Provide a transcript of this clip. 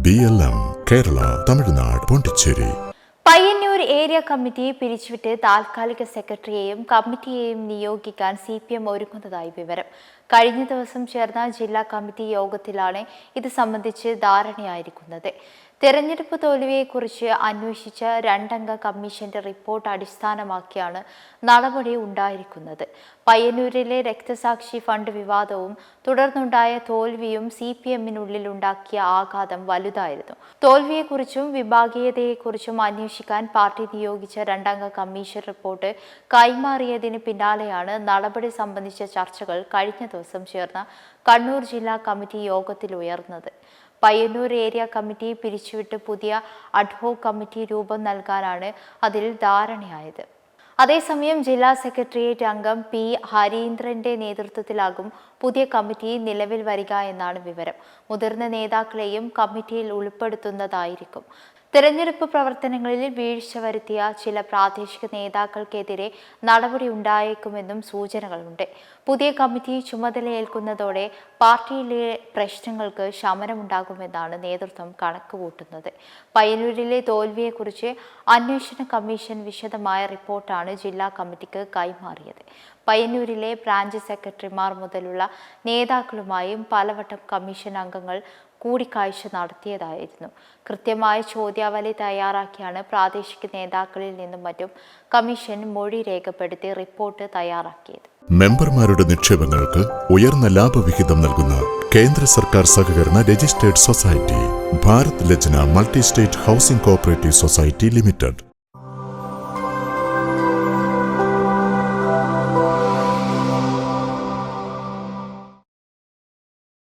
BLM Kerala, Tamil Nadu, Pondicherry. Payyanur area കമ്മിറ്റിയെ പിരിച്ചുവിട്ട് താൽക്കാലിക സെക്രട്ടറിയെയും കമ്മിറ്റിയെയും നിയോഗിക്കാൻ CPM ഒരുങ്ങുന്നതായി വിവരം. കഴിഞ്ഞ ദിവസം ചേർന്ന ജില്ലാ കമ്മിറ്റി യോഗത്തിലാണ് ഇത് സംബന്ധിച്ച് ധാരണയായിരിക്കുന്നത്. തെരഞ്ഞെടുപ്പ് തോൽവിയെക്കുറിച്ച് അന്വേഷിച്ച 2-അംഗ കമ്മീഷന്റെ റിപ്പോർട്ട് അടിസ്ഥാനമാക്കിയാണ് നടപടി ഉണ്ടായിരിക്കുന്നത്. പയ്യന്നൂരിലെ രക്തസാക്ഷി ഫണ്ട് വിവാദവും തുടർന്നുണ്ടായ തോൽവിയും CPMനുള്ളിൽ ഉണ്ടാക്കിയ ആഘാതം വലുതായിരുന്നു. തോൽവിയെക്കുറിച്ചും വിഭാഗീയതയെക്കുറിച്ചും അന്വേഷിക്കാൻ പാർട്ടി നിയോഗിച്ച 2-അംഗ കമ്മീഷൻ റിപ്പോർട്ട് കൈമാറിയതിന് പിന്നാലെയാണ് നടപടി സംബന്ധിച്ച ചർച്ചകൾ കഴിഞ്ഞ ദിവസം ചേർന്ന കണ്ണൂർ ജില്ലാ കമ്മിറ്റി യോഗത്തിൽ ഉയർന്നത്. പയ്യന്നൂർ ഏരിയ കമ്മിറ്റി പിരിച്ചുവിട്ട് പുതിയ അഡ്ഹോക് കമ്മിറ്റി രൂപം നൽകാനാണ് അതിൽ ധാരണയായത്. അതേസമയം ജില്ലാ സെക്രട്ടേറിയറ്റ് അംഗം P. ഹരീന്ദ്രന്റെ നേതൃത്വത്തിലാകും പുതിയ കമ്മിറ്റി നിലവിൽ വരിക എന്നാണ് വിവരം. മുതിർന്ന നേതാക്കളെയും കമ്മിറ്റിയിൽ ഉൾപ്പെടുത്തുന്നതായിരിക്കും. തെരഞ്ഞെടുപ്പ് പ്രവർത്തനങ്ങളിൽ വീഴ്ച വരുത്തിയ ചില പ്രാദേശിക നേതാക്കൾക്കെതിരെ നടപടി ഉണ്ടായേക്കുമെന്നും സൂചനകളുണ്ട്. പുതിയ കമ്മിറ്റി ചുമതലയേൽക്കുന്നതോടെ പാർട്ടിയിലെ പ്രശ്നങ്ങൾക്ക് ശമനമുണ്ടാകുമെന്നാണ് നേതൃത്വം കണക്കുകൂട്ടുന്നത്. പയ്യന്നൂരിലെ തോൽവിയെക്കുറിച്ച് അന്വേഷണ കമ്മീഷൻ വിശദമായ റിപ്പോർട്ടാണ് ജില്ലാ കമ്മിറ്റിക്ക് കൈമാറിയത്. പയ്യന്നൂരിലെ ബ്രാഞ്ച് സെക്രട്ടറിമാർ മുതലുള്ള നേതാക്കളുമായും പലവട്ടം കമ്മീഷൻ അംഗങ്ങൾ കൂടിക്കാഴ്ച നടത്തിയതായിരുന്നു. കൃത്യമായ ചോദ്യാവലി തയ്യാറാക്കിയാണ് പ്രാദേശിക നേതാക്കളിൽ നിന്നും മറ്റും കമ്മീഷൻ മൊഴി രേഖപ്പെടുത്തി റിപ്പോർട്ട് തയ്യാറാക്കിയത്. മെമ്പർമാരുടെ നിക്ഷേപങ്ങൾക്ക് ഉയർന്ന ലാഭവിഹിതം നൽകുന്ന കേന്ദ്ര സർക്കാർ സഹകരണ registered society Bharat Lajna multi state housing cooperative society limited.